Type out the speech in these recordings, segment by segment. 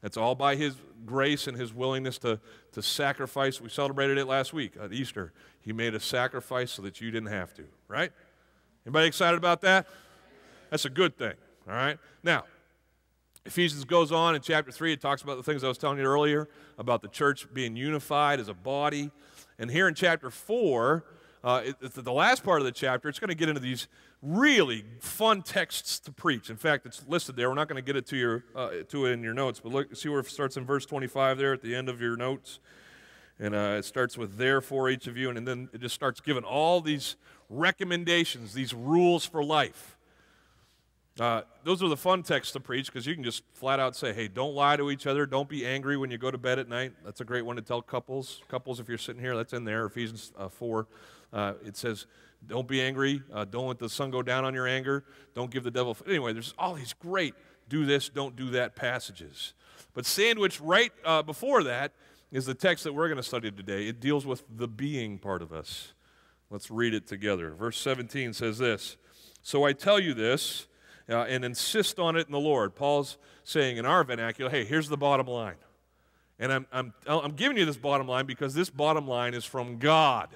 That's all by His grace and His willingness to sacrifice. We celebrated it last week at Easter. He made a sacrifice so that you didn't have to, right? Anybody excited about that? That's a good thing, all right? Now, Ephesians goes on in chapter 3. It talks about the things I was telling you earlier about the church being unified as a body. And here in chapter 4, it's the last part of the chapter, it's going to get into these really fun texts to preach. In fact, it's listed there. We're not going to get it to it in your notes, but look, see where it starts in verse 25 there at the end of your notes. And it starts with "therefore each of you," and then it just starts giving all these recommendations, these rules for life. Those are the fun texts to preach because you can just flat out say, hey, don't lie to each other. Don't be angry when you go to bed at night. That's a great one to tell couples. Couples, if you're sitting here, that's in there, Ephesians 4. It says, don't be angry. Don't let the sun go down on your anger. Don't give the devil. Anyway, there's all these great do this, don't do that passages. But sandwiched right before that is the text that we're going to study today. It deals with the being part of us. Let's read it together. Verse 17 says this, "So I tell you this, and insist on it in the Lord." Paul's saying in our vernacular, hey, here's the bottom line. And I'm giving you this bottom line because this bottom line is from God.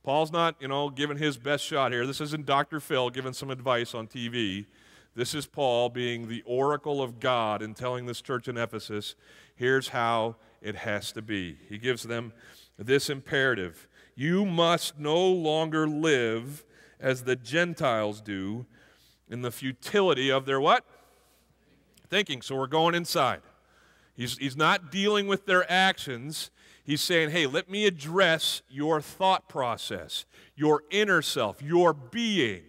Paul's not, giving his best shot here. This isn't Dr. Phil giving some advice on TV. This is Paul being the oracle of God and telling this church in Ephesus, here's how it has to be. He gives them this imperative. You must no longer live as the Gentiles do, in the futility of their what? Thinking. So we're going inside. He's not dealing with their actions. He's saying, hey, let me address your thought process, your inner self, your being.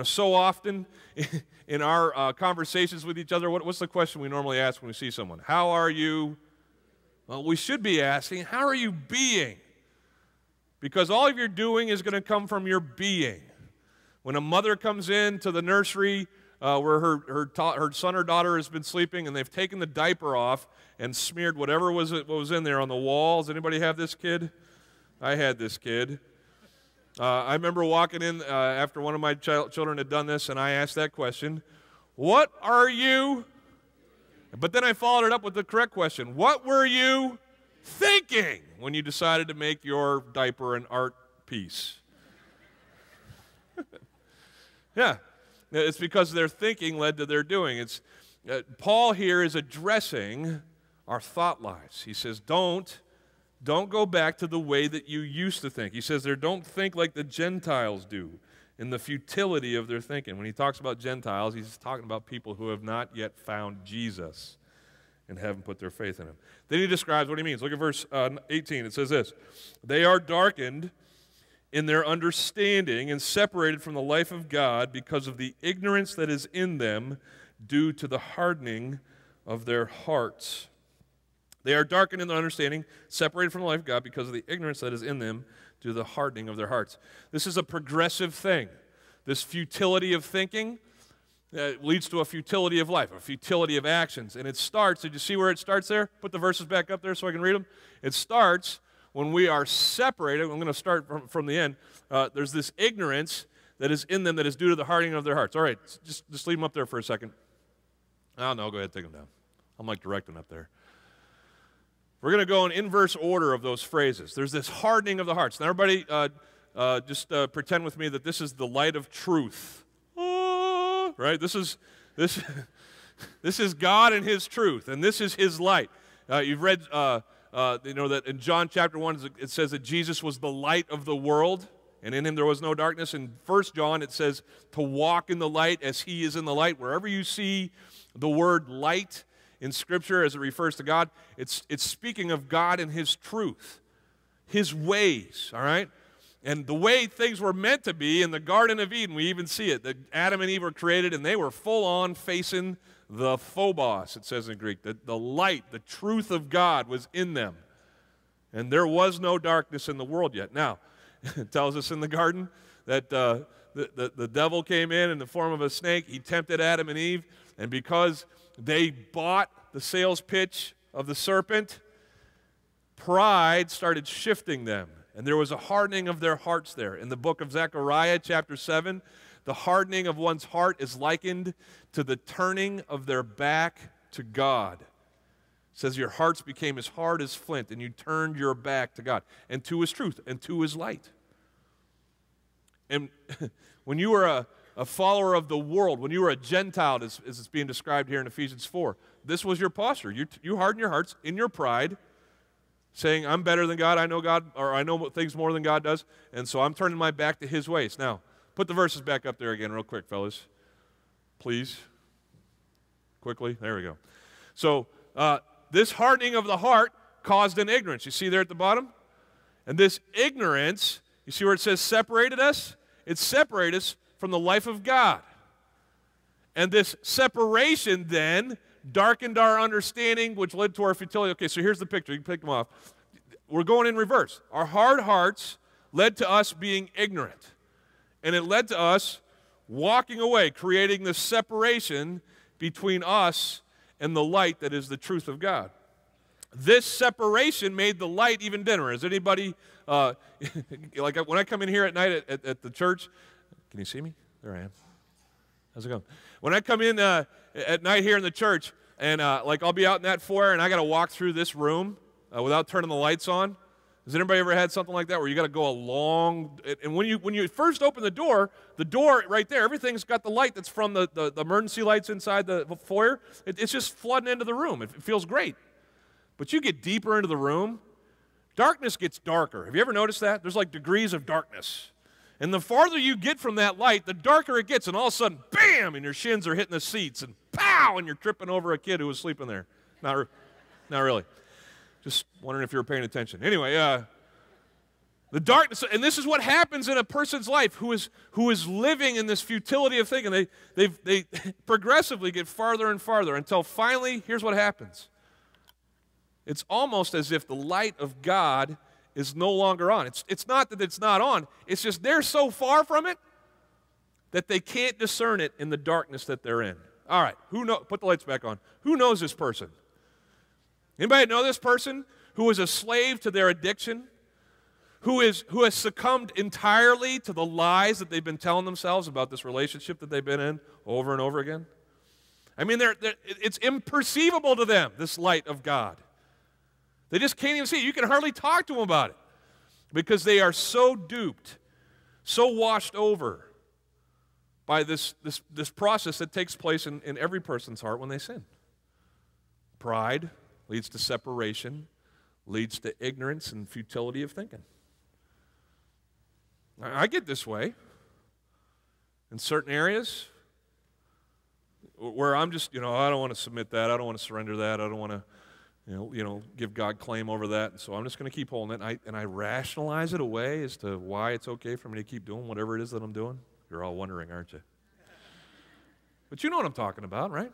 So often in our conversations with each other, what's the question we normally ask when we see someone? How are you? Well, we should be asking, how are you being? Because all of your doing is going to come from your being. When a mother comes in to the nursery where her son or daughter has been sleeping and they've taken the diaper off and smeared what was in there on the walls. Anybody have this kid? I had this kid. I remember walking in after one of my children had done this, and I asked that question, what are you? But then I followed it up with the correct question. What were you thinking when you decided to make your diaper an art piece? Yeah, it's because their thinking led to their doing. Paul here is addressing our thought lives. He says, don't go back to the way that you used to think. He says there, don't think like the Gentiles do in the futility of their thinking. When he talks about Gentiles, he's talking about people who have not yet found Jesus and haven't put their faith in him. Then he describes what he means. Look at verse 18. It says this, they are darkened in their understanding and separated from the life of God because of the ignorance that is in them due to the hardening of their hearts. They are darkened in their understanding, separated from the life of God because of the ignorance that is in them due to the hardening of their hearts. This is a progressive thing. This futility of thinking leads to a futility of life, a futility of actions. And it starts, did you see where it starts there? Put the verses back up there so I can read them. It starts when we are separated. I'm going to start from the end. There's this ignorance that is in them that is due to the hardening of their hearts. All right, just leave them up there for a second. Oh, no, go ahead, take them down. I'm like directing up there. We're going to go in inverse order of those phrases. There's this hardening of the hearts. Now, everybody just pretend with me that this is the light of truth. Right? This is God and His truth, and this is His light. You've read, that in John chapter 1, it says that Jesus was the light of the world, and in Him there was no darkness. In 1 John, it says to walk in the light as He is in the light. Wherever you see the word light in Scripture as it refers to God, it's speaking of God and His truth, His ways, all right? And the way things were meant to be in the Garden of Eden, we even see it. That Adam and Eve were created, and they were full on facing the phobos, it says in Greek. The light, the truth of God was in them. And there was no darkness in the world yet. Now, it tells us in the garden that the devil came in the form of a snake. He tempted Adam and Eve. And because they bought the sales pitch of the serpent, pride started shifting them. And there was a hardening of their hearts there. In the book of Zechariah, chapter 7, the hardening of one's heart is likened to the turning of their back to God. says your hearts became as hard as flint, and you turned your back to God and to His truth and to His light. And when you were a follower of the world, when you were a Gentile, as it's being described here in Ephesians 4, this was your posture. You hardened your hearts in your pride, saying, I'm better than God, or I know things more than God does, and so I'm turning my back to His ways. Now, put the verses back up there again real quick, fellas. Please. Quickly. There we go. So, this hardening of the heart caused an ignorance. You see there at the bottom? And this ignorance, you see where it says separated us? It separated us from the life of God. And this separation then darkened our understanding, which led to our futility. Okay, so here's the picture. You can pick them off. We're going in reverse. Our hard hearts led to us being ignorant. And it led to us walking away, creating this separation between us and the light that is the truth of God. This separation made the light even dimmer. Is anybody, like when I come in here at night at the church, can you see me? There I am. How's it going? When I come in at night here in the church, and like I'll be out in that foyer, and I got to walk through this room without turning the lights on. Has anybody ever had something like that where you got to go a long? And when you first open the door right there, everything's got the light that's from the emergency lights inside the foyer. It's just flooding into the room. It feels great. But you get deeper into the room, darkness gets darker. Have you ever noticed that? There's like degrees of darkness. And the farther you get from that light, the darker it gets, and all of a sudden, bam, and your shins are hitting the seats, and pow, and you're tripping over a kid who was sleeping there. Not really. Just wondering if you were paying attention. Anyway, the darkness, and this is what happens in a person's life who is living in this futility of thinking. They progressively get farther and farther until finally, here's what happens. It's almost as if the light of God is no longer on. It's not that it's not on. It's just they're so far from it that they can't discern it in the darkness that they're in. All right, put the lights back on. Who knows this person? Anybody know this person who is a slave to their addiction? Who has succumbed entirely to the lies that they've been telling themselves about this relationship that they've been in over and over again? I mean, it's imperceivable to them, this light of God. They just can't even see it. You can hardly talk to them about it because they are so duped, so washed over by this process that takes place in every person's heart when they sin. Pride leads to separation, leads to ignorance and futility of thinking. I get this way in certain areas where I'm just, I don't want to submit that. I don't want to surrender that. I don't want to, give God claim over that. And so I'm just going to keep holding it. And I rationalize it away as to why it's okay for me to keep doing whatever it is that I'm doing. You're all wondering, aren't you? But you know what I'm talking about, right?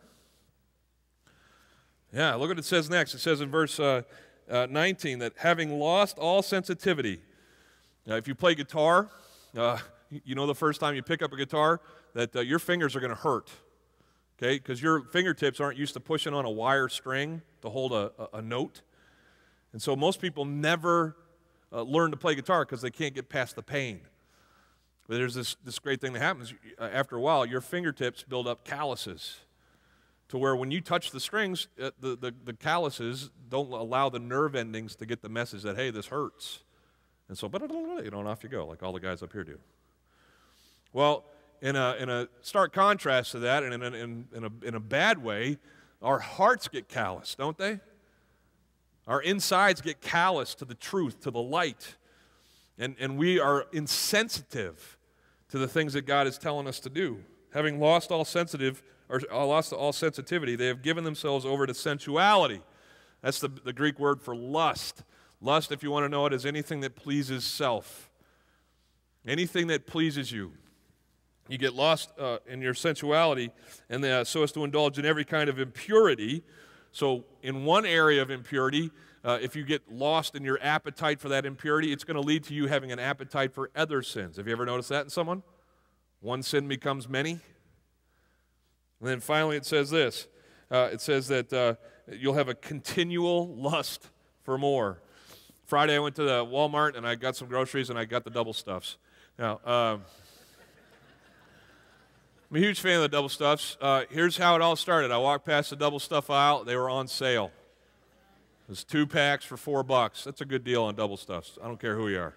Yeah, look what it says next. It says in verse 19 that having lost all sensitivity. Now, if you play guitar, the first time you pick up a guitar that your fingers are going to hurt, okay? Because your fingertips aren't used to pushing on a wire string to hold a note. And so most people never learn to play guitar because they can't get past the pain. But there's this great thing that happens. After a while, your fingertips build up calluses to where when you touch the strings, the calluses don't allow the nerve endings to get the message that, hey, this hurts. And so, and off you go, like all the guys up here do. Well, in a stark contrast to that, and in a bad way, our hearts get calloused, don't they? Our insides get calloused to the truth, to the light. And we are insensitive to the things that God is telling us to do. Having lost all sensitivity, they have given themselves over to sensuality. That's the Greek word for lust. Lust, if you want to know it, is anything that pleases self. Anything that pleases you. You get lost in your sensuality, and so as to indulge in every kind of impurity. So in one area of impurity, if you get lost in your appetite for that impurity, it's going to lead to you having an appetite for other sins. Have you ever noticed that in someone? One sin becomes many. And then finally it says this. It says that you'll have a continual lust for more. Friday I went to the Walmart and I got some groceries and I got the double stuffs. Now, I'm a huge fan of the double stuffs. Here's how it all started. I walked past the double stuff aisle. They were on sale. It's 2 packs for $4. That's a good deal on double stuffs. I don't care who you are.